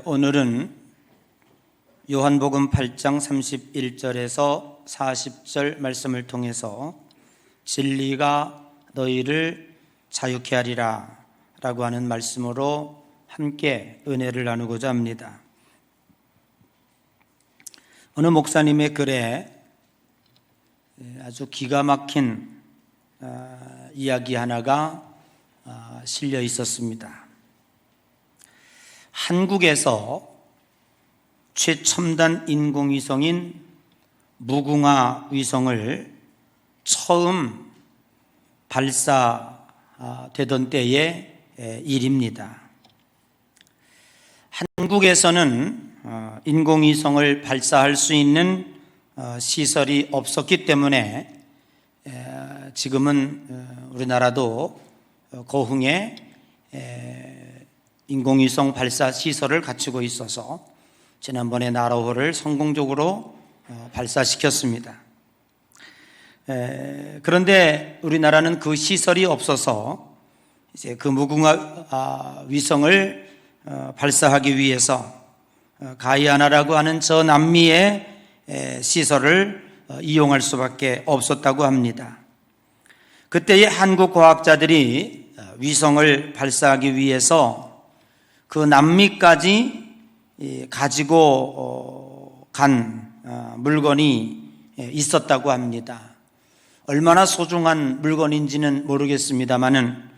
오늘은 요한복음 8장 31절에서 40절 말씀을 통해서 진리가 너희를 자유케 하리라 라고 하는 말씀으로 함께 은혜를 나누고자 합니다. 어느 목사님의 글에 아주 기가 막힌 이야기 하나가 실려 있었습니다. 한국에서 최첨단 인공위성인 무궁화 위성을 처음 발사되던 때의 일입니다. 한국에서는 인공위성을 발사할 수 있는 시설이 없었기 때문에 지금은 우리나라도 고흥에 인공위성 발사 시설을 갖추고 있어서 지난번에 나로호를 성공적으로 발사시켰습니다. 그런데 우리나라는 그 시설이 없어서 이제 그 무궁화 위성을 발사하기 위해서 가이아나라고 하는 저 남미의 시설을 이용할 수밖에 없었다고 합니다. 그때의 한국 과학자들이 위성을 발사하기 위해서 그 남미까지 가지고 간 물건이 있었다고 합니다. 얼마나 소중한 물건인지는 모르겠습니다만은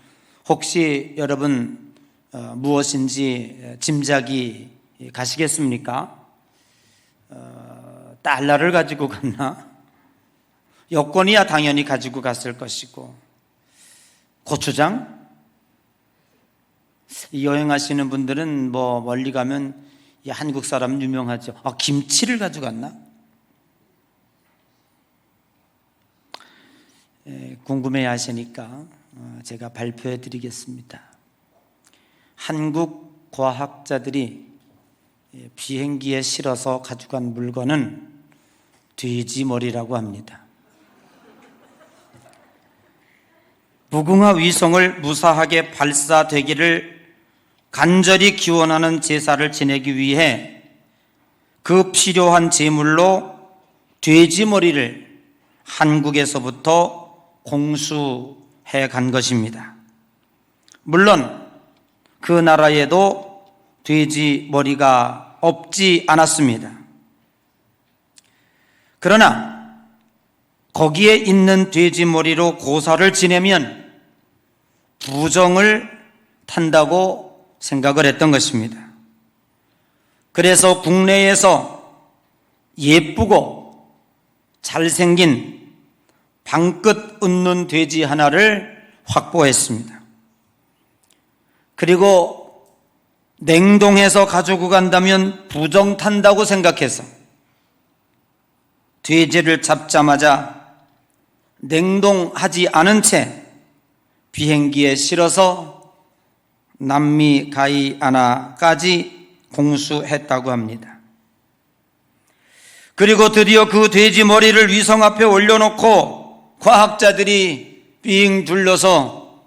혹시 여러분 무엇인지 짐작이 가시겠습니까? 달러를 가지고 갔나? 여권이야 당연히 가지고 갔을 것이고, 고추장? 여행하시는 분들은 뭐 멀리 가면 한국 사람 유명하죠. 김치를 가져갔나? 궁금해 하시니까 제가 발표해 드리겠습니다. 한국 과학자들이 비행기에 실어서 가져간 물건은 돼지머리라고 합니다. 무궁화 위성을 무사하게 발사되기를 간절히 기원하는 제사를 지내기 위해 그 필요한 제물로 돼지머리를 한국에서부터 공수해 간 것입니다. 물론 그 나라에도 돼지머리가 없지 않았습니다. 그러나 거기에 있는 돼지머리로 고사를 지내면 부정을 탄다고 생각을 했던 것입니다. 그래서 국내에서 예쁘고 잘생긴 방긋 웃는 돼지 하나를 확보했습니다. 그리고 냉동해서 가지고 간다면 부정 탄다고 생각해서 돼지를 잡자마자 냉동하지 않은 채 비행기에 실어서 남미 가이아나까지 공수했다고 합니다. 그리고 드디어 그 돼지 머리를 위성 앞에 올려놓고 과학자들이 빙 둘러서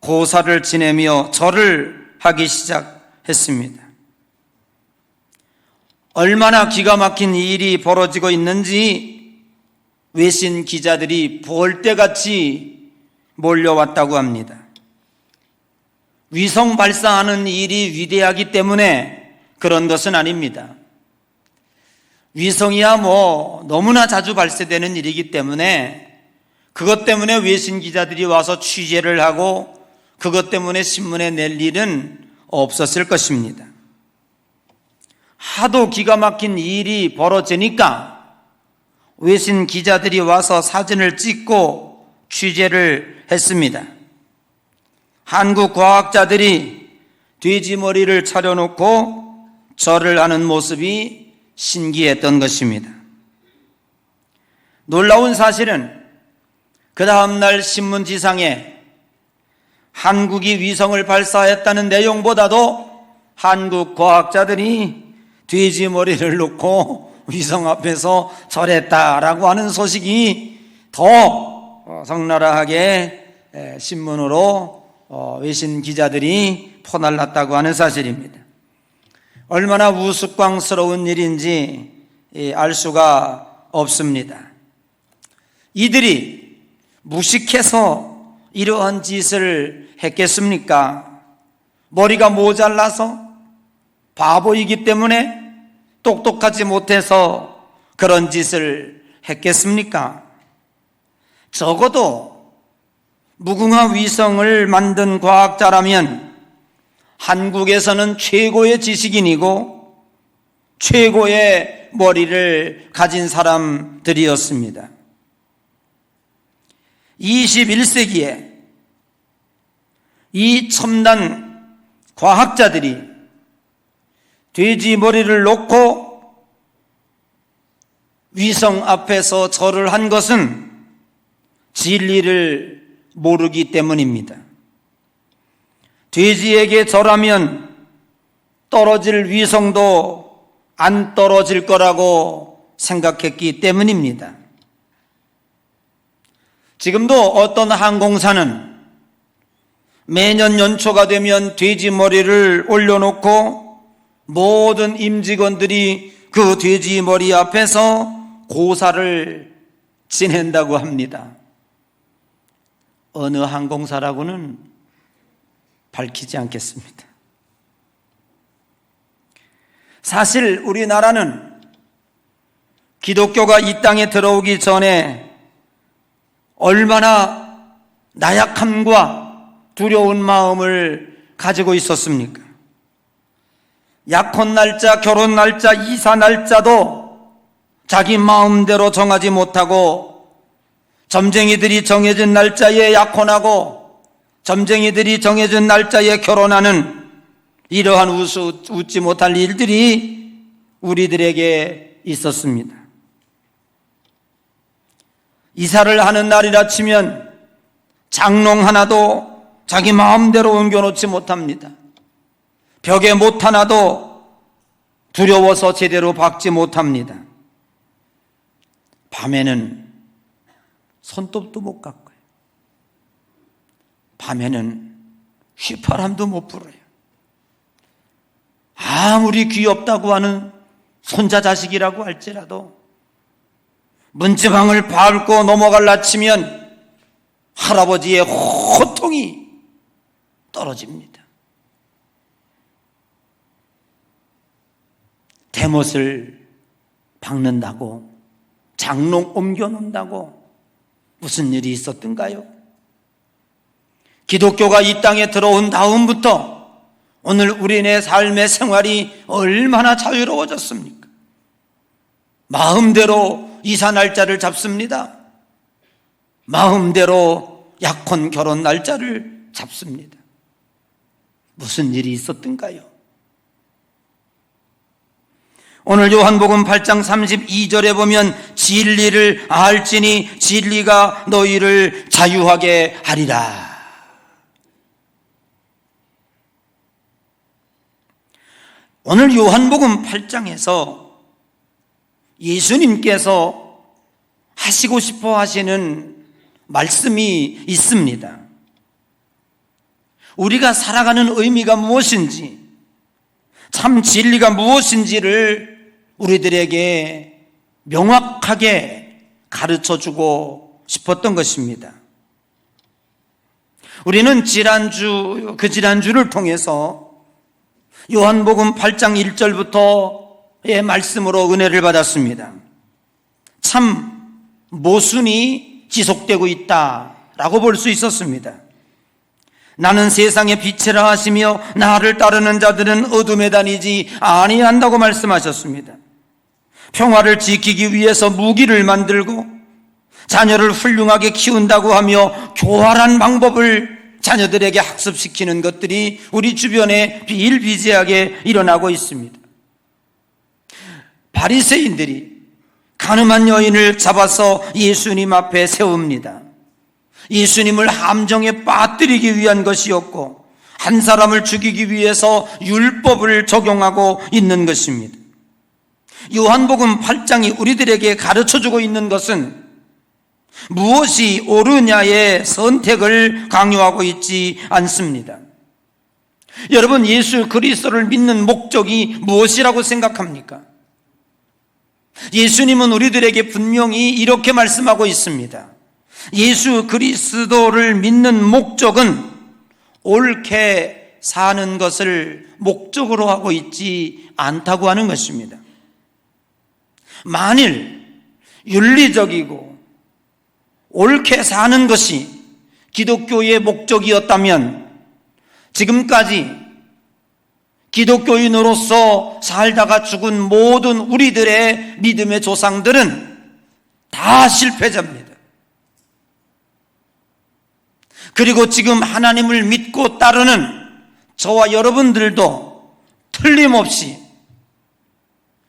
고사를 지내며 절을 하기 시작했습니다. 얼마나 기가 막힌 일이 벌어지고 있는지 외신 기자들이 볼때같이 몰려왔다고 합니다. 위성 발사하는 일이 위대하기 때문에 그런 것은 아닙니다. 위성이야 너무나 자주 발사되는 일이기 때문에 그것 때문에 외신 기자들이 와서 취재를 하고 그것 때문에 신문에 낼 일은 없었을 것입니다. 하도 기가 막힌 일이 벌어지니까 외신 기자들이 와서 사진을 찍고 취재를 했습니다. 한국 과학자들이 돼지머리를 차려놓고 절을 하는 모습이 신기했던 것입니다. 놀라운 사실은 그 다음날 신문지상에 한국이 위성을 발사했다는 내용보다도 한국 과학자들이 돼지머리를 놓고 위성 앞에서 절했다라고 하는 소식이 더 적나라하게 신문으로 외신 기자들이 퍼날랐다고 하는 사실입니다. 얼마나 우스꽝스러운 일인지 알 수가 없습니다. 이들이 무식해서 이러한 짓을 했겠습니까? 머리가 모자라서, 바보이기 때문에, 똑똑하지 못해서 그런 짓을 했겠습니까? 적어도 무궁화 위성을 만든 과학자라면 한국에서는 최고의 지식인이고 최고의 머리를 가진 사람들이었습니다. 21세기에 이 첨단 과학자들이 돼지 머리를 놓고 위성 앞에서 절을 한 것은 진리를 모르기 때문입니다. 돼지에게 절하면 떨어질 위성도 안 떨어질 거라고 생각했기 때문입니다. 지금도 어떤 항공사는 매년 연초가 되면 돼지 머리를 올려놓고 모든 임직원들이 그 돼지 머리 앞에서 고사를 지낸다고 합니다. 어느 항공사라고는 밝히지 않겠습니다. 사실 우리나라는 기독교가 이 땅에 들어오기 전에 얼마나 나약함과 두려운 마음을 가지고 있었습니까? 약혼 날짜, 결혼 날짜, 이사 날짜도 자기 마음대로 정하지 못하고 점쟁이들이 정해진 날짜에 약혼하고 점쟁이들이 정해진 날짜에 결혼하는 이러한 웃지 못할 일들이 우리들에게 있었습니다. 이사를 하는 날이라 치면 장롱 하나도 자기 마음대로 옮겨놓지 못합니다. 벽에 못 하나도 두려워서 제대로 박지 못합니다. 밤에는 손톱도 못 깎아요. 밤에는 휘파람도 못 불어요. 아무리 귀엽다고 하는 손자 자식이라고 할지라도 문지방을 밟고 넘어갈라 치면 할아버지의 호통이 떨어집니다. 대못을 박는다고, 장롱 옮겨놓는다고 무슨 일이 있었던가요? 기독교가 이 땅에 들어온 다음부터 오늘 우리네 삶의 생활이 얼마나 자유로워졌습니까? 마음대로 이사 날짜를 잡습니다. 마음대로 약혼 결혼 날짜를 잡습니다. 무슨 일이 있었던가요? 오늘 요한복음 8장 32절에 보면 진리를 알지니 진리가 너희를 자유하게 하리라. 오늘 요한복음 8장에서 예수님께서 하시고 싶어 하시는 말씀이 있습니다. 우리가 살아가는 의미가 무엇인지, 참 진리가 무엇인지를 우리들에게 명확하게 가르쳐주고 싶었던 것입니다. 우리는 지난주를 통해서 요한복음 8장 1절부터의 말씀으로 은혜를 받았습니다. 참 모순이 지속되고 있다라고 볼 수 있었습니다. 나는 세상의 빛이라 하시며 나를 따르는 자들은 어둠에 다니지 아니한다고 말씀하셨습니다. 평화를 지키기 위해서 무기를 만들고 자녀를 훌륭하게 키운다고 하며 교활한 방법을 자녀들에게 학습시키는 것들이 우리 주변에 비일비재하게 일어나고 있습니다. 바리새인들이 가늠한 여인을 잡아서 예수님 앞에 세웁니다. 예수님을 함정에 빠뜨리기 위한 것이었고 한 사람을 죽이기 위해서 율법을 적용하고 있는 것입니다. 요한복음 8장이 우리들에게 가르쳐주고 있는 것은 무엇이 옳으냐의 선택을 강요하고 있지 않습니다. 여러분, 예수 그리스도를 믿는 목적이 무엇이라고 생각합니까? 예수님은 우리들에게 분명히 이렇게 말씀하고 있습니다. 예수 그리스도를 믿는 목적은 옳게 사는 것을 목적으로 하고 있지 않다고 하는 것입니다. 만일 윤리적이고 옳게 사는 것이 기독교의 목적이었다면 지금까지 기독교인으로서 살다가 죽은 모든 우리들의 믿음의 조상들은 다 실패자입니다. 그리고 지금 하나님을 믿고 따르는 저와 여러분들도 틀림없이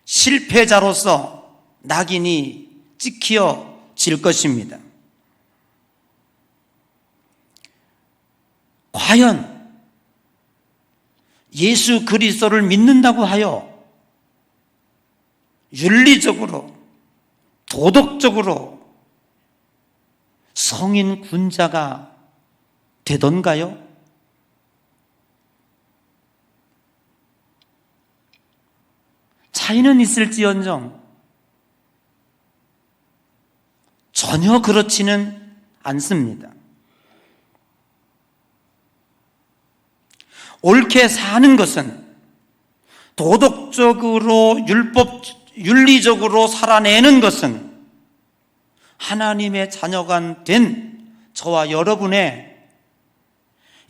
실패자로서 낙인이 찍혀질 것입니다. 과연 예수 그리스도를 믿는다고 하여 윤리적으로, 도덕적으로 성인 군자가 되던가요? 차이는 있을지언정 전혀 그렇지는 않습니다. 옳게 사는 것은 도덕적으로 윤리적으로 살아내는 것은 하나님의 자녀가 된 저와 여러분의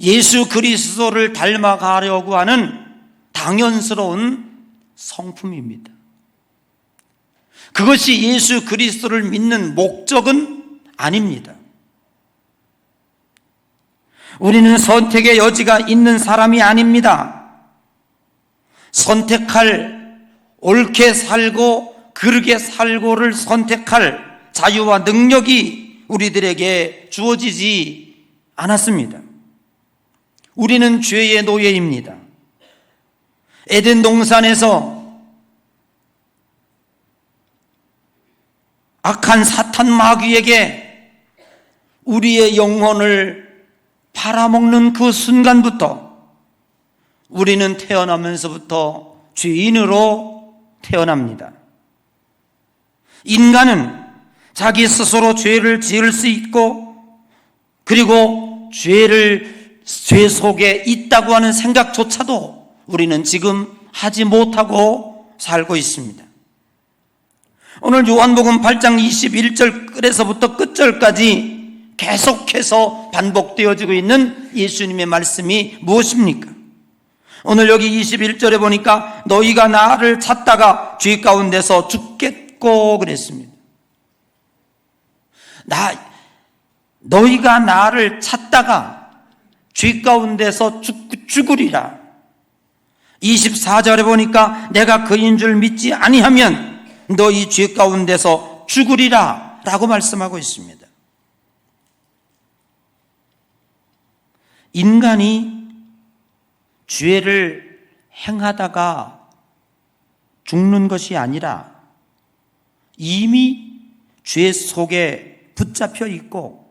예수 그리스도를 닮아가려고 하는 당연스러운 성품입니다. 그것이 예수 그리스도를 믿는 목적은 아닙니다. 우리는 선택의 여지가 있는 사람이 아닙니다. 선택할, 옳게 살고 그르게 살고를 선택할 자유와 능력이 우리들에게 주어지지 않았습니다. 우리는 죄의 노예입니다. 에덴 동산에서 악한 사탄 마귀에게 우리의 영혼을 팔아먹는 그 순간부터 우리는 태어나면서부터 죄인으로 태어납니다. 인간은 자기 스스로 죄를 지을 수 있고 그리고 죄 속에 있다고 하는 생각조차도 우리는 지금 하지 못하고 살고 있습니다. 오늘 요한복음 8장 21절 끝에서부터 끝절까지 계속해서 반복되어지고 있는 예수님의 말씀이 무엇입니까? 오늘 여기 21절에 보니까 너희가 나를 찾다가 죄 가운데서 죽겠고 그랬습니다. 너희가 나를 찾다가 죄 가운데서 죽으리라. 24절에 보니까 내가 그인 줄 믿지 아니하면 너희 죄 가운데서 죽으리라 라고 말씀하고 있습니다. 인간이 죄를 행하다가 죽는 것이 아니라 이미 죄 속에 붙잡혀 있고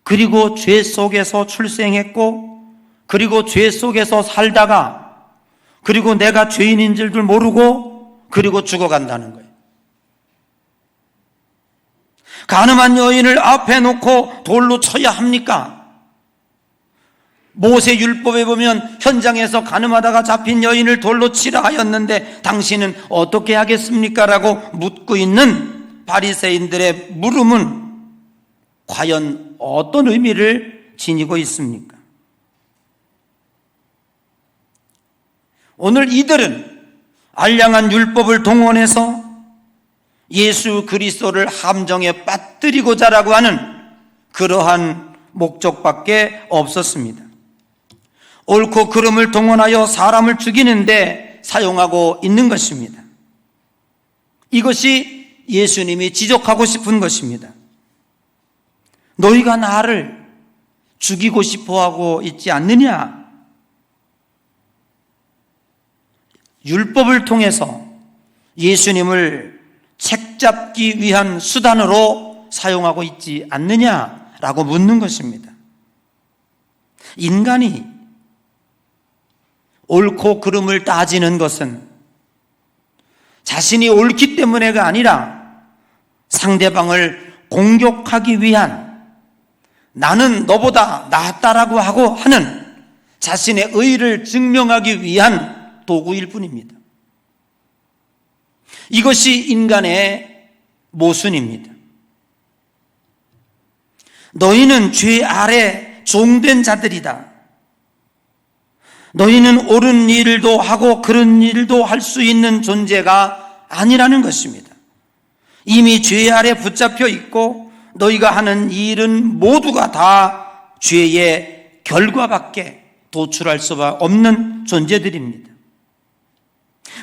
그리고 죄 속에서 출생했고 그리고 죄 속에서 살다가 그리고 내가 죄인인 줄 모르고 그리고 죽어간다는 거예요. 가늠한 여인을 앞에 놓고 돌로 쳐야 합니까? 모세 율법에 보면 현장에서 가늠하다가 잡힌 여인을 돌로 치라 하였는데 당신은 어떻게 하겠습니까? 라고 묻고 있는 바리새인들의 물음은 과연 어떤 의미를 지니고 있습니까? 오늘 이들은 알량한 율법을 동원해서 예수 그리스도를 함정에 빠뜨리고자라고 하는 그러한 목적밖에 없었습니다. 옳고 그름을 동원하여 사람을 죽이는데 사용하고 있는 것입니다. 이것이 예수님이 지적하고 싶은 것입니다. 너희가 나를 죽이고 싶어하고 있지 않느냐? 율법을 통해서 예수님을 책잡기 위한 수단으로 사용하고 있지 않느냐라고 묻는 것입니다. 인간이 옳고 그름을 따지는 것은 자신이 옳기 때문에가 아니라 상대방을 공격하기 위한, 나는 너보다 낫다라고 하고 하는 자신의 의의를 증명하기 위한 도구일 뿐입니다. 이것이 인간의 모순입니다. 너희는 죄 아래 종된 자들이다. 너희는 옳은 일도 하고 그런 일도 할 수 있는 존재가 아니라는 것입니다. 이미 죄 아래 붙잡혀 있고 너희가 하는 일은 모두가 다 죄의 결과밖에 도출할 수 없는 존재들입니다.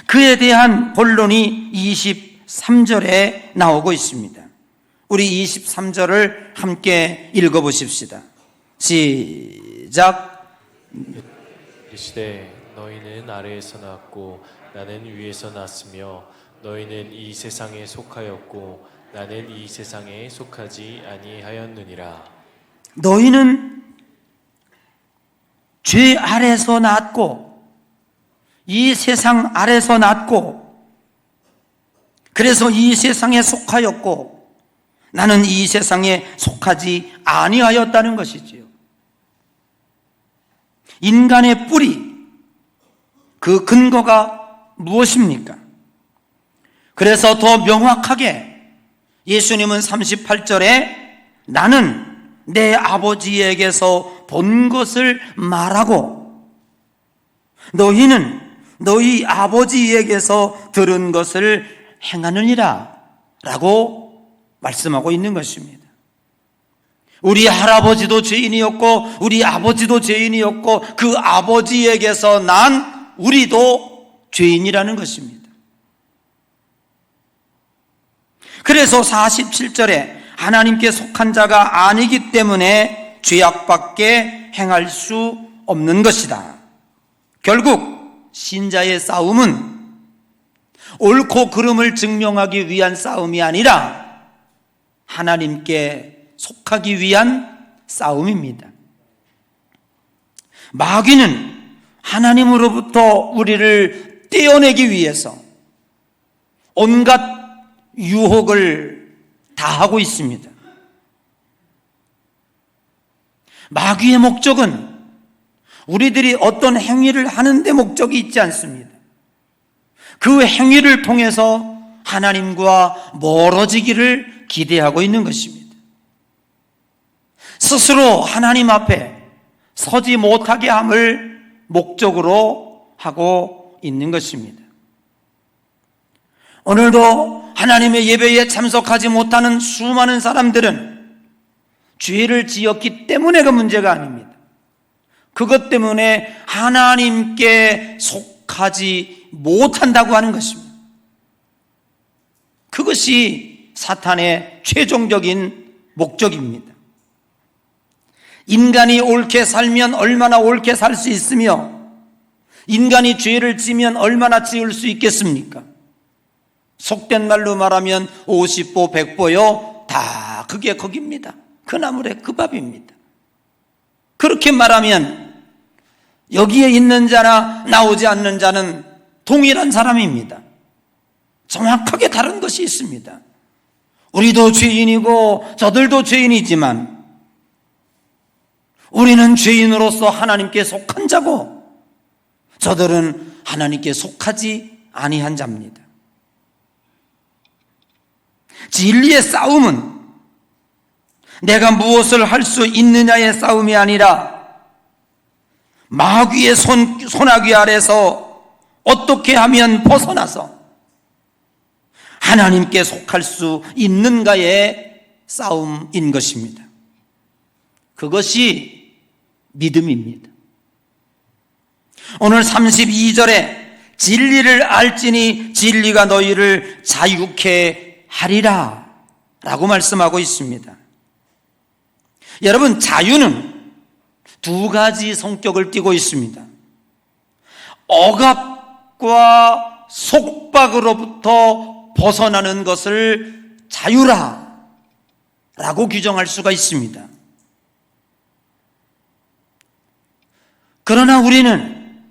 그에 대한 본론이 23절에 나오고 있습니다. 우리 23절을 함께 읽어보십시다. 시작. 이르시되 너희는 아래에서 났고 나는 위에서 났으며 너희는 이 세상에 속하였고 나는 이 세상에 속하지 아니하였느니라. 너희는 죄 아래서 났고 이 세상 아래서 났고 그래서 이 세상에 속하였고 나는 이 세상에 속하지 아니하였다는 것이지요. 인간의 뿌리, 그 근거가 무엇입니까? 그래서 더 명확하게 예수님은 38절에 나는 내 아버지에게서 본 것을 말하고 너희는 너희 아버지에게서 들은 것을 행하느니라 라고 말씀하고 있는 것입니다. 우리 할아버지도 죄인이었고 우리 아버지도 죄인이었고 그 아버지에게서 난 우리도 죄인이라는 것입니다. 그래서 47절에 하나님께 속한 자가 아니기 때문에 죄악밖에 행할 수 없는 것이다. 결국 신자의 싸움은 옳고 그름을 증명하기 위한 싸움이 아니라 하나님께 속하기 위한 싸움입니다. 마귀는 하나님으로부터 우리를 떼어내기 위해서 온갖 유혹을 다 하고 있습니다. 마귀의 목적은 우리들이 어떤 행위를 하는 데 목적이 있지 않습니다. 그 행위를 통해서 하나님과 멀어지기를 기대하고 있는 것입니다. 스스로 하나님 앞에 서지 못하게 함을 목적으로 하고 있는 것입니다. 오늘도 하나님의 예배에 참석하지 못하는 수많은 사람들은 죄를 지었기 때문에가 문제가 아닙니다. 그것 때문에 하나님께 속하지 못한다고 하는 것입니다. 그것이 사탄의 최종적인 목적입니다. 인간이 옳게 살면 얼마나 옳게 살 수 있으며 인간이 죄를 지면 얼마나 지을 수 있겠습니까? 속된 말로 말하면 50보 100보요 다 그게 거깁니다. 그 나물에 그 밥입니다. 그렇게 말하면 여기에 있는 자나 나오지 않는 자는 동일한 사람입니다. 정확하게 다른 것이 있습니다. 우리도 죄인이고 저들도 죄인이지만 우리는 죄인으로서 하나님께 속한 자고 저들은 하나님께 속하지 아니한 자입니다. 진리의 싸움은 내가 무엇을 할 수 있느냐의 싸움이 아니라 마귀의 손아귀 아래서 어떻게 하면 벗어나서 하나님께 속할 수 있는가의 싸움인 것입니다. 그것이 믿음입니다. 오늘 32절에 진리를 알지니 진리가 너희를 자유케 하리라 라고 말씀하고 있습니다. 여러분, 자유는 두 가지 성격을 띠고 있습니다. 억압과 속박으로부터 벗어나는 것을 자유라 라고 규정할 수가 있습니다. 그러나 우리는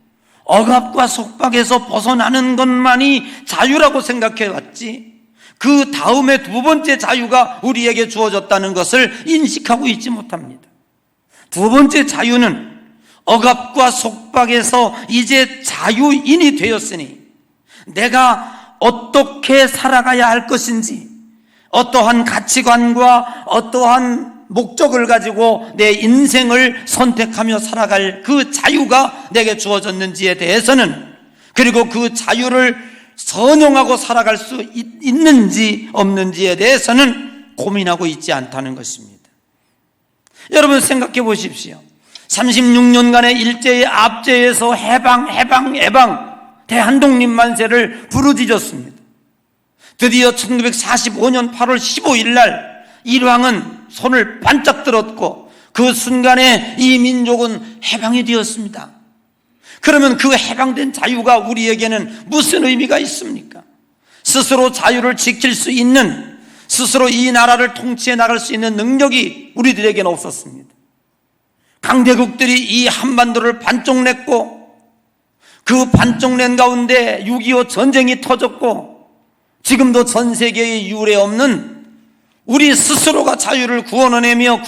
억압과 속박에서 벗어나는 것만이 자유라고 생각해 왔지, 그 다음에 두 번째 자유가 우리에게 주어졌다는 것을 인식하고 있지 못합니다. 두 번째 자유는 억압과 속박에서 이제 자유인이 되었으니 내가 어떻게 살아가야 할 것인지, 어떠한 가치관과 어떠한 목적을 가지고 내 인생을 선택하며 살아갈 그 자유가 내게 주어졌는지에 대해서는, 그리고 그 자유를 선용하고 살아갈 수 있는지 없는지에 대해서는 고민하고 있지 않다는 것입니다. 여러분 생각해 보십시오. 36년간의 일제의 압제에서 해방 대한독립 만세를 부르짖었습니다. 드디어 1945년 8월 15일 날 일왕은 손을 반짝 들었고 그 순간에 이 민족은 해방이 되었습니다. 그러면 그 해방된 자유가 우리에게는 무슨 의미가 있습니까? 스스로 자유를 지킬 수 있는, 스스로 이 나라를 통치해 나갈 수 있는 능력이 우리들에게는 없었습니다. 강대국들이 이 한반도를 반쪽 냈고, 그 반쪽 낸 가운데 6.25 전쟁이 터졌고, 지금도 전 세계에 유례 없는 우리 스스로가 자유를 구해내며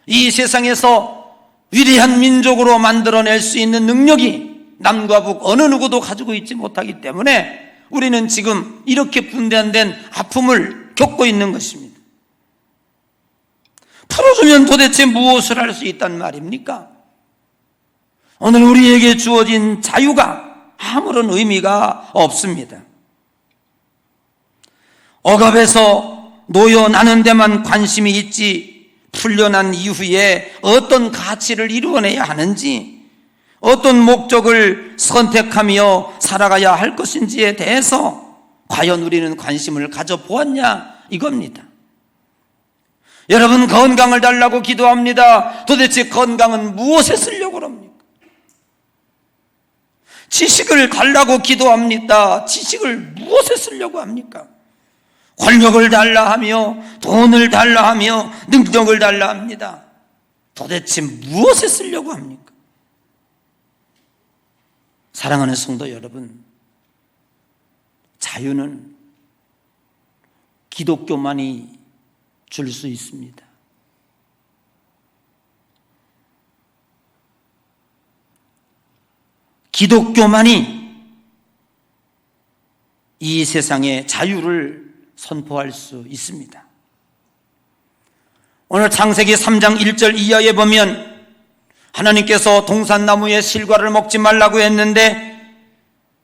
이 세상에서 위대한 민족으로 만들어낼 수 있는 능력이 남과 북 어느 누구도 가지고 있지 못하기 때문에 우리는 지금 이렇게 분단된 아픔을 겪고 있는 것입니다. 풀어주면 도대체 무엇을 할 수 있단 말입니까? 오늘 우리에게 주어진 자유가 아무런 의미가 없습니다. 억압에서 놓여나는 데만 관심이 있지, 풀려난 이후에 어떤 가치를 이루어내야 하는지, 어떤 목적을 선택하며 살아가야 할 것인지에 대해서 과연 우리는 관심을 가져보았냐, 이겁니다. 여러분, 건강을 달라고 기도합니다. 도대체 건강은 무엇에 쓰려고 합니까? 지식을 달라고 기도합니다. 지식을 무엇에 쓰려고 합니까? 권력을 달라 하며, 돈을 달라 하며, 능력을 달라 합니다. 도대체 무엇에 쓰려고 합니까? 사랑하는 성도 여러분, 자유는 기독교만이 줄 수 있습니다. 기독교만이 이 세상에 자유를 선포할 수 있습니다. 오늘 창세기 3장 1절 이하에 보면 하나님께서 동산나무의 실과를 먹지 말라고 했는데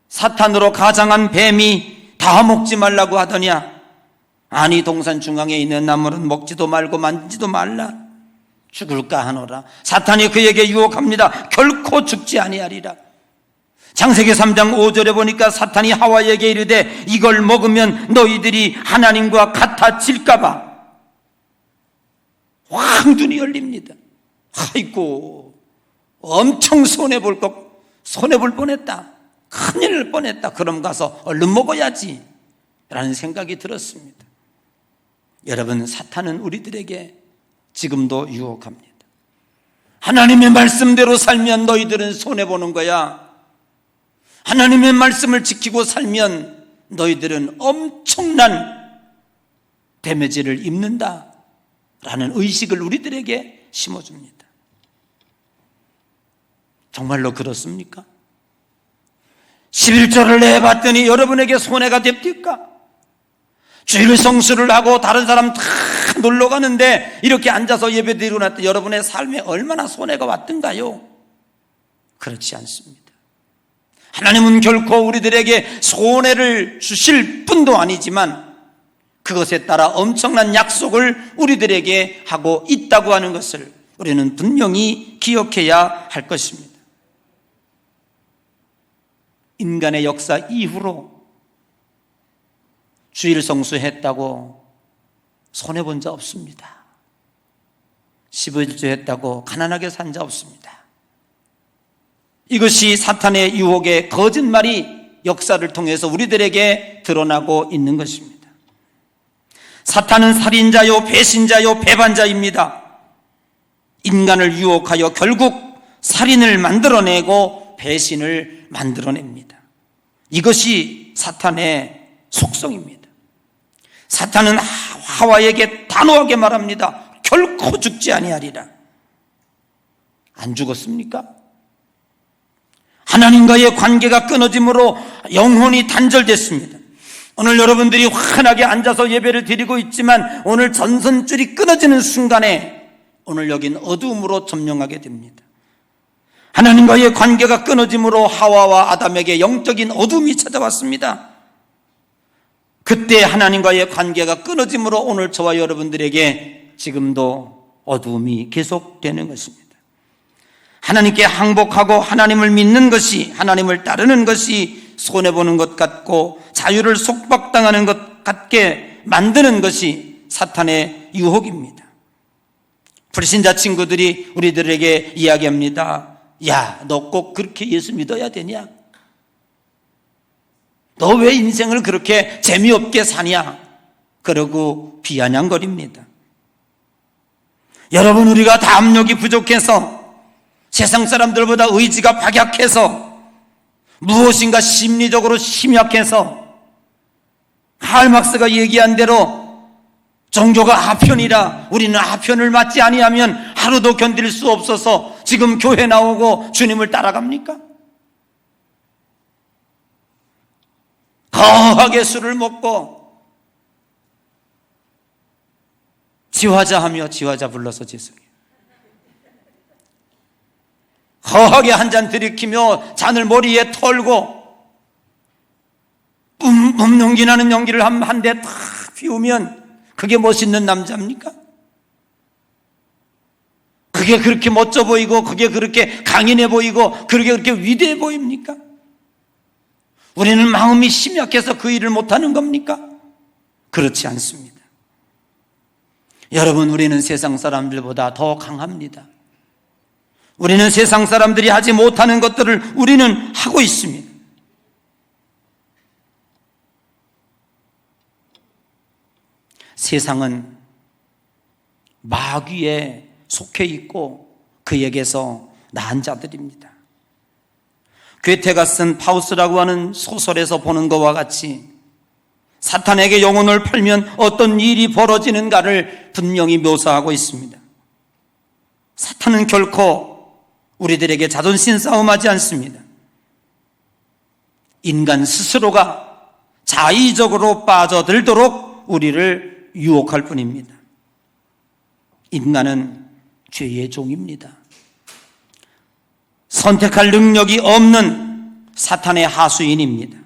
사탄으로 가장한 뱀이 다 먹지 말라고 하더냐? 아니, 동산 중앙에 있는 나무는 먹지도 말고 만지지도 말라. 죽을까 하노라. 사탄이 그에게 유혹합니다. 결코 죽지 아니하리라. 창세기 3장 5절에 보니까 사탄이 하와에게 이르되 이걸 먹으면 너희들이 하나님과 같아질까 봐. 황눈이 열립니다. 아이고, 엄청 손해볼 뻔했다. 큰일 날 뻔했다. 그럼 가서 얼른 먹어야지 라는 생각이 들었습니다. 여러분, 사탄은 우리들에게 지금도 유혹합니다. 하나님의 말씀대로 살면 너희들은 손해보는 거야. 하나님의 말씀을 지키고 살면 너희들은 엄청난 데미지를 입는다 라는 의식을 우리들에게 심어줍니다. 정말로 그렇습니까? 11조를 내봤더니 여러분에게 손해가 됩니까? 주일 성수를 하고 다른 사람 다 놀러 가는데 이렇게 앉아서 예배 드리고 났더니 여러분의 삶에 얼마나 손해가 왔던가요? 그렇지 않습니다. 하나님은 결코 우리들에게 손해를 주실 뿐도 아니지만 그것에 따라 엄청난 약속을 우리들에게 하고 있다고 하는 것을 우리는 분명히 기억해야 할 것입니다. 인간의 역사 이후로 주일 성수했다고 손해본 자 없습니다. 15일째 했다고 가난하게 산 자 없습니다. 이것이 사탄의 유혹의 거짓말이 역사를 통해서 우리들에게 드러나고 있는 것입니다. 사탄은 살인자요, 배신자요, 배반자입니다. 인간을 유혹하여 결국 살인을 만들어내고 배신을 만들어냅니다. 이것이 사탄의 속성입니다. 사탄은 하와에게 단호하게 말합니다. 결코 죽지 아니하리라. 안 죽었습니까? 하나님과의 관계가 끊어짐으로 영혼이 단절됐습니다. 오늘 여러분들이 환하게 앉아서 예배를 드리고 있지만 오늘 전선줄이 끊어지는 순간에 오늘 여긴 어두움으로 점령하게 됩니다. 하나님과의 관계가 끊어짐으로 하와와 아담에게 영적인 어둠이 찾아왔습니다. 그때 하나님과의 관계가 끊어짐으로 오늘 저와 여러분들에게 지금도 어두움이 계속되는 것입니다. 하나님께 항복하고 하나님을 믿는 것이, 하나님을 따르는 것이 손해보는 것 같고 자유를 속박당하는 것 같게 만드는 것이 사탄의 유혹입니다. 불신자 친구들이 우리들에게 이야기합니다. 야, 너 꼭 그렇게 예수 믿어야 되냐? 너 왜 인생을 그렇게 재미없게 사냐? 그러고 비아냥거립니다. 여러분, 우리가 다 압력이 부족해서 세상 사람들보다 의지가 박약해서 무엇인가 심리적으로 심약해서 할막스가 얘기한 대로 종교가 아편이라 우리는 아편을 맞지 아니하면 하루도 견딜 수 없어서 지금 교회 나오고 주님을 따라갑니까? 거하게 술을 먹고 지화자하며 지화자 불러서 죄송해요. 허하게 한 잔 들이키며 잔을 머리에 털고 연기 나는 연기를 한 대 탁 피우면 그게 멋있는 남자입니까? 그게 그렇게 멋져 보이고 그게 그렇게 강인해 보이고 그게 그렇게 위대해 보입니까? 우리는 마음이 심약해서 그 일을 못하는 겁니까? 그렇지 않습니다. 여러분, 우리는 세상 사람들보다 더 강합니다. 우리는 세상 사람들이 하지 못하는 것들을 우리는 하고 있습니다. 세상은 마귀에 속해 있고 그에게서 나은 자들입니다. 괴테가 쓴 파우스라고 하는 소설에서 보는 것과 같이 사탄에게 영혼을 팔면 어떤 일이 벌어지는가를 분명히 묘사하고 있습니다. 사탄은 결코 우리들에게 자존심 싸움하지 않습니다. 인간 스스로가 자의적으로 빠져들도록 우리를 유혹할 뿐입니다. 인간은 죄의 종입니다. 선택할 능력이 없는 사탄의 하수인입니다.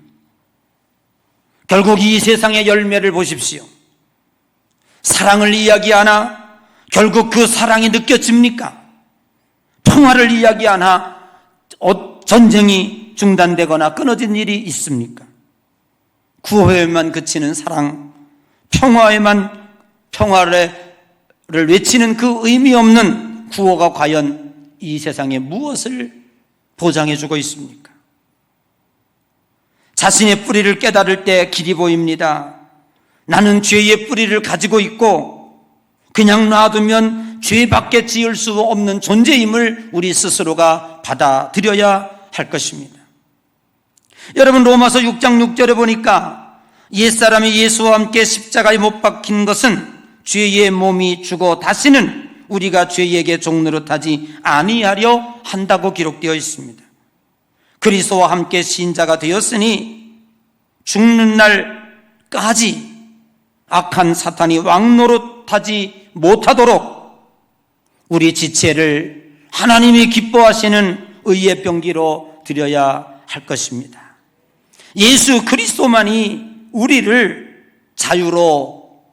결국 이 세상의 열매를 보십시오. 사랑을 이야기하나 결국 그 사랑이 느껴집니까? 평화를 이야기하나 전쟁이 중단되거나 끊어진 일이 있습니까? 구호에만 그치는 사랑, 평화를 외치는 그 의미 없는 구호가 과연 이 세상에 무엇을 보장해주고 있습니까? 자신의 뿌리를 깨달을 때 길이 보입니다. 나는 죄의 뿌리를 가지고 있고 그냥 놔두면 죄밖에 지을 수 없는 존재임을 우리 스스로가 받아들여야 할 것입니다. 여러분, 로마서 6장 6절에 보니까 옛사람이 예수와 함께 십자가에 못 박힌 것은 죄의 몸이 죽어 다시는 우리가 죄에게 종노릇하지 아니하려 한다고 기록되어 있습니다. 그리스도와 함께 신자가 되었으니 죽는 날까지 악한 사탄이 왕노릇하지 못하도록 우리 지체를 하나님이 기뻐하시는 의의 병기로 드려야 할 것입니다. 예수 그리스도만이 우리를 자유로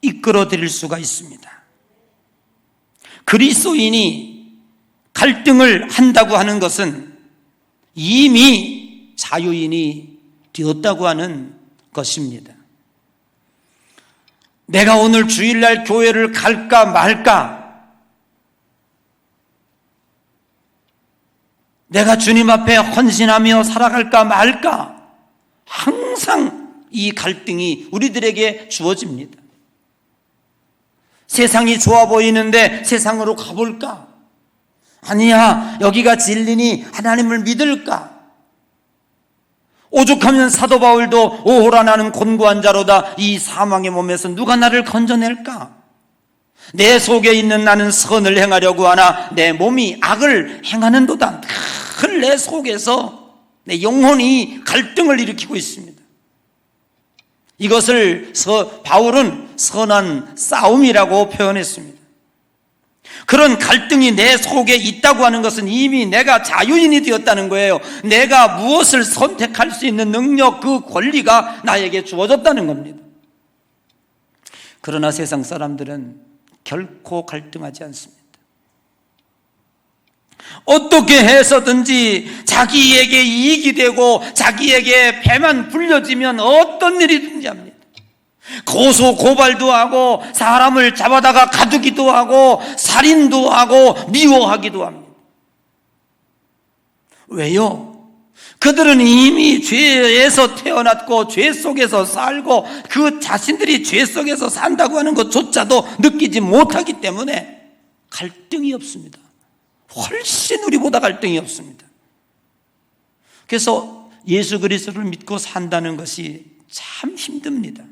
이끌어 드릴 수가 있습니다. 그리스도인이 갈등을 한다고 하는 것은 이미 자유인이 되었다고 하는 것입니다. 내가 오늘 주일날 교회를 갈까 말까, 내가 주님 앞에 헌신하며 살아갈까 말까, 항상 이 갈등이 우리들에게 주어집니다. 세상이 좋아 보이는데 세상으로 가볼까? 아니야, 여기가 진리니 하나님을 믿을까? 오죽하면 사도 바울도 오호라 나는 곤고한 자로다, 이 사망의 몸에서 누가 나를 건져낼까? 내 속에 있는 나는 선을 행하려고 하나 내 몸이 악을 행하는도다. 늘 내 속에서 내 영혼이 갈등을 일으키고 있습니다. 이것을 바울은 선한 싸움이라고 표현했습니다. 그런 갈등이 내 속에 있다고 하는 것은 이미 내가 자유인이 되었다는 거예요. 내가 무엇을 선택할 수 있는 능력, 그 권리가 나에게 주어졌다는 겁니다. 그러나 세상 사람들은 결코 갈등하지 않습니다. 어떻게 해서든지 자기에게 이익이 되고 자기에게 배만 불려지면 어떤 일이든지 합니다. 고소 고발도 하고 사람을 잡아다가 가두기도 하고 살인도 하고 미워하기도 합니다. 왜요? 그들은 이미 죄에서 태어났고 죄 속에서 살고 그 자신들이 죄 속에서 산다고 하는 것조차도 느끼지 못하기 때문에 갈등이 없습니다. 훨씬 우리보다 갈등이 없습니다. 그래서 예수 그리스도를 믿고 산다는 것이 참 힘듭니다.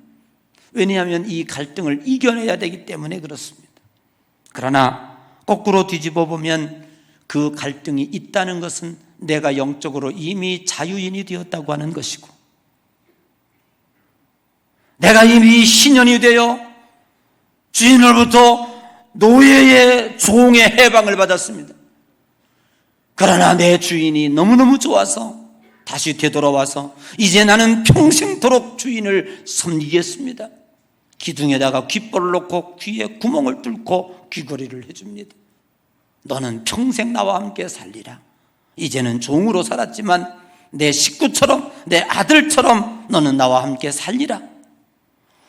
왜냐하면 이 갈등을 이겨내야 되기 때문에 그렇습니다. 그러나 거꾸로 뒤집어 보면 그 갈등이 있다는 것은 내가 영적으로 이미 자유인이 되었다고 하는 것이고, 내가 이미 신년이 되어 주인으로부터 노예의 종의 해방을 받았습니다. 그러나 내 주인이 너무너무 좋아서 다시 되돌아와서 이제 나는 평생토록 주인을 섬기겠습니다. 기둥에다가 귓볼을 놓고 귀에 구멍을 뚫고 귀걸이를 해줍니다. 너는 평생 나와 함께 살리라. 이제는 종으로 살았지만 내 식구처럼, 내 아들처럼 너는 나와 함께 살리라.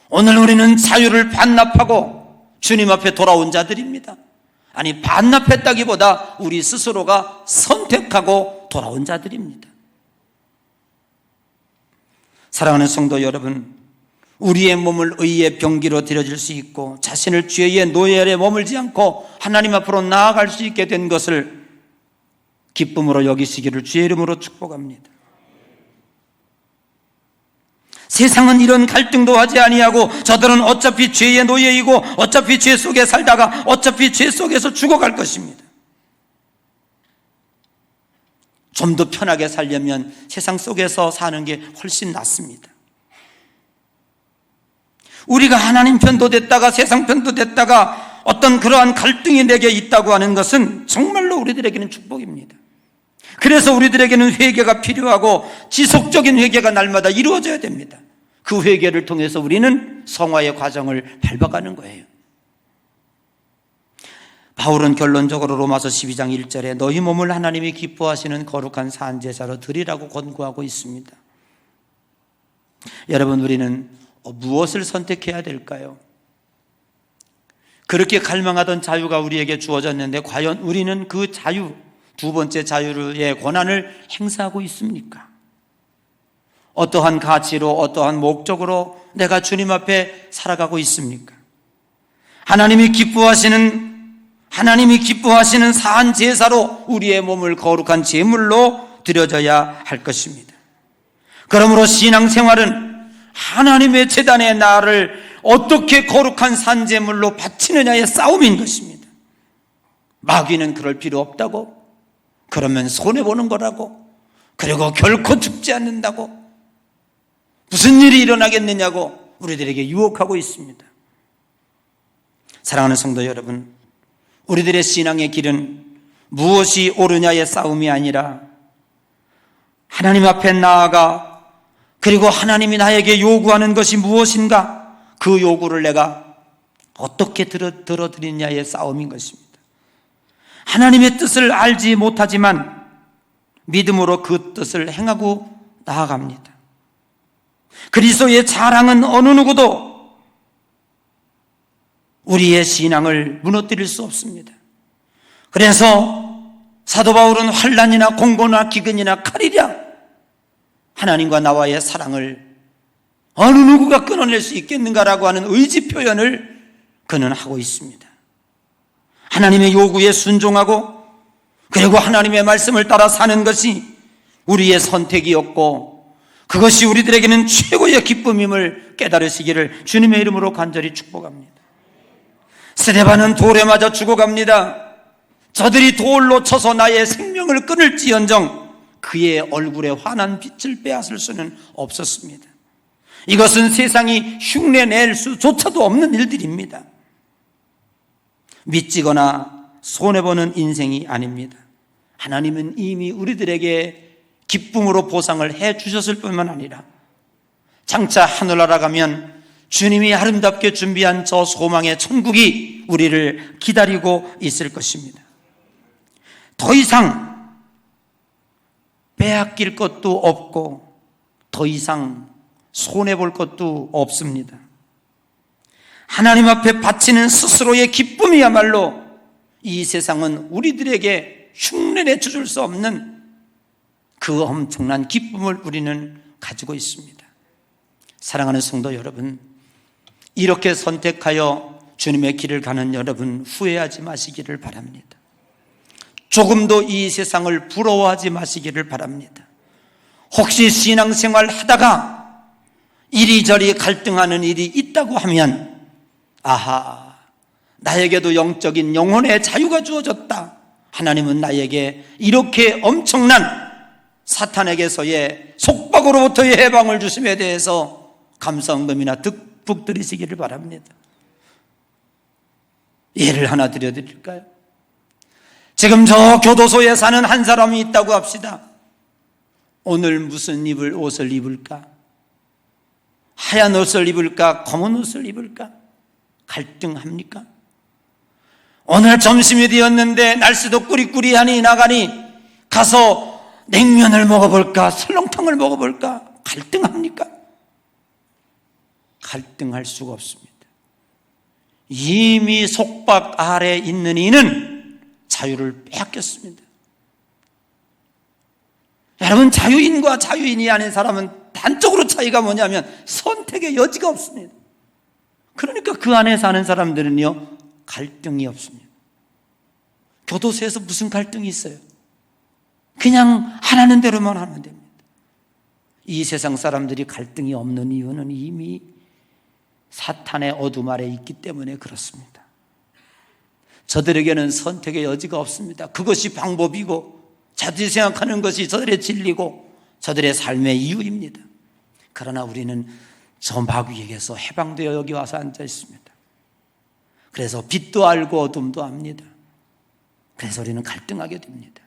오늘 우리는 자유를 반납하고 주님 앞에 돌아온 자들입니다. 아니, 반납했다기보다 우리 스스로가 선택하고 돌아온 자들입니다. 사랑하는 성도 여러분, 우리의 몸을 의의 병기로 드려질 수 있고 자신을 죄의 노예에 머물지 않고 하나님 앞으로 나아갈 수 있게 된 것을 기쁨으로 여기시기를 주의 이름으로 축복합니다. 세상은 이런 갈등도 하지 아니하고 저들은 어차피 죄의 노예이고 어차피 죄 속에 살다가 어차피 죄 속에서 죽어갈 것입니다. 좀 더 편하게 살려면 세상 속에서 사는 게 훨씬 낫습니다. 우리가 하나님 편도 됐다가 세상 편도 됐다가 어떤 그러한 갈등이 내게 있다고 하는 것은 정말로 우리들에게는 축복입니다. 그래서 우리들에게는 회개가 필요하고 지속적인 회개가 날마다 이루어져야 됩니다. 그 회개를 통해서 우리는 성화의 과정을 밟아가는 거예요. 바울은 결론적으로 로마서 12장 1절에 너희 몸을 하나님이 기뻐하시는 거룩한 산제사로 드리라고 권고하고 있습니다. 여러분, 우리는 무엇을 선택해야 될까요? 그렇게 갈망하던 자유가 우리에게 주어졌는데 과연 우리는 그 자유, 두 번째 자유의 권한을 행사하고 있습니까? 어떠한 가치로, 어떠한 목적으로 내가 주님 앞에 살아가고 있습니까? 하나님이 기뻐하시는 사한 제사로 우리의 몸을 거룩한 제물로 드려져야 할 것입니다. 그러므로 신앙생활은 하나님의 제단에 나를 어떻게 거룩한 산제물로 바치느냐의 싸움인 것입니다. 마귀는 그럴 필요 없다고, 그러면 손해보는 거라고, 그리고 결코 죽지 않는다고, 무슨 일이 일어나겠느냐고 우리들에게 유혹하고 있습니다. 사랑하는 성도 여러분, 우리들의 신앙의 길은 무엇이 옳으냐의 싸움이 아니라 하나님 앞에 나아가 그리고 하나님이 나에게 요구하는 것이 무엇인가, 그 요구를 내가 어떻게 들어드리냐의 싸움인 것입니다. 하나님의 뜻을 알지 못하지만 믿음으로 그 뜻을 행하고 나아갑니다. 그리스도의 자랑은 어느 누구도 우리의 신앙을 무너뜨릴 수 없습니다. 그래서 사도 바울은 환난이나 공고나 기근이나 칼이랴 하나님과 나와의 사랑을 어느 누구가 끊어낼 수 있겠는가라고 하는 의지 표현을 그는 하고 있습니다. 하나님의 요구에 순종하고 그리고 하나님의 말씀을 따라 사는 것이 우리의 선택이었고 그것이 우리들에게는 최고의 기쁨임을 깨달으시기를 주님의 이름으로 간절히 축복합니다. 스데반은 돌에 맞아 죽어갑니다. 저들이 돌로 쳐서 나의 생명을 끊을지언정 그의 얼굴에 환한 빛을 빼앗을 수는 없었습니다. 이것은 세상이 흉내낼 수조차도 없는 일들입니다. 미치거나 손해보는 인생이 아닙니다. 하나님은 이미 우리들에게 기쁨으로 보상을 해 주셨을 뿐만 아니라 장차 하늘나라 가면 주님이 아름답게 준비한 저 소망의 천국이 우리를 기다리고 있을 것입니다. 더 이상 빼앗길 것도 없고 더 이상 손해볼 것도 없습니다. 하나님 앞에 바치는 스스로의 기쁨이야말로 이 세상은 우리들에게 흉내내 줄 수 없는 그 엄청난 기쁨을 우리는 가지고 있습니다. 사랑하는 성도 여러분, 이렇게 선택하여 주님의 길을 가는 여러분 후회하지 마시기를 바랍니다. 조금도 이 세상을 부러워하지 마시기를 바랍니다. 혹시 신앙생활 하다가 이리저리 갈등하는 일이 있다고 하면 아하, 나에게도 영적인 영혼의 자유가 주어졌다. 하나님은 나에게 이렇게 엄청난 사탄에게서의 속박으로부터의 해방을 주심에 대해서 감사헌금이나 득북 드리시기를 바랍니다. 예를 하나 드려드릴까요? 지금 저 교도소에 사는 한 사람이 있다고 합시다. 오늘 무슨 옷을 입을까? 하얀 옷을 입을까? 검은 옷을 입을까? 갈등합니까? 오늘 점심이 되었는데 날씨도 꾸리꾸리하니 나가니 가서 냉면을 먹어볼까? 설렁탕을 먹어볼까? 갈등합니까? 갈등할 수가 없습니다. 이미 속박 아래 있는 이는 자유를 빼앗겼습니다. 여러분, 자유인과 자유인이 아닌 사람은 단적으로 차이가 뭐냐면 선택의 여지가 없습니다. 그러니까 그 안에 사는 사람들은요, 갈등이 없습니다. 교도소에서 무슨 갈등이 있어요? 그냥 하라는 대로만 하면 됩니다. 이 세상 사람들이 갈등이 없는 이유는 이미 사탄의 어둠 아래 있기 때문에 그렇습니다. 저들에게는 선택의 여지가 없습니다. 그것이 방법이고 자들이 생각하는 것이 저들의 진리고 저들의 삶의 이유입니다. 그러나 우리는 저 마귀에게서 해방되어 여기 와서 앉아 있습니다. 그래서 빛도 알고 어둠도 압니다. 그래서 우리는 갈등하게 됩니다.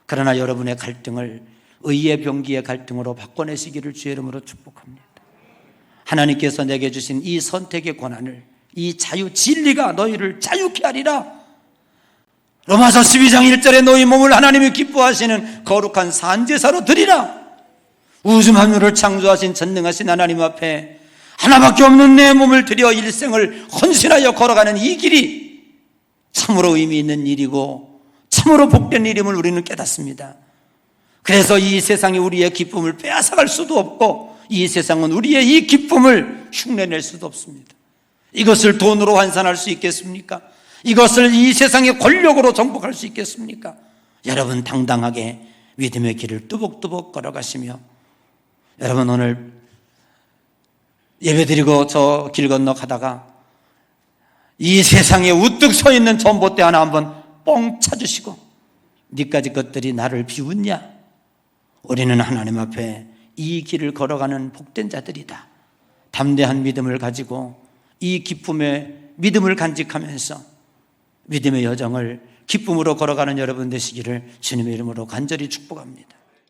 그러나 여러분의 갈등을 의의 병기의 갈등으로 바꿔내시기를 주의 이름으로 축복합니다. 하나님께서 내게 주신 이 선택의 권한을, 이 자유, 진리가 너희를 자유케 하리라. 로마서 12장 1절에 너희 몸을 하나님이 기뻐하시는 거룩한 산제사로 드리라. 우주 만물을 창조하신 전능하신 하나님 앞에 하나밖에 없는 내 몸을 드려 일생을 헌신하여 걸어가는 이 길이 참으로 의미 있는 일이고 참으로 복된 일임을 우리는 깨닫습니다. 그래서 이 세상이 우리의 기쁨을 빼앗아갈 수도 없고 이 세상은 우리의 이 기쁨을 흉내낼 수도 없습니다. 이것을 돈으로 환산할 수 있겠습니까? 이것을 이 세상의 권력으로 정복할 수 있겠습니까? 여러분, 당당하게 믿음의 길을 뚜벅뚜벅 걸어가시며, 여러분 오늘 예배드리고 저 길 건너 가다가 이 세상에 우뚝 서 있는 전봇대 하나 한번 뻥 차주시고, 니까지 것들이 나를 비웃냐? 우리는 하나님 앞에 이 길을 걸어가는 복된 자들이다. 담대한 믿음을 가지고 이 기쁨의 믿음을 간직하면서 믿음의 여정을 기쁨으로 걸어가는 여러분 되시기를 주님의 이름으로 간절히 축복합니다.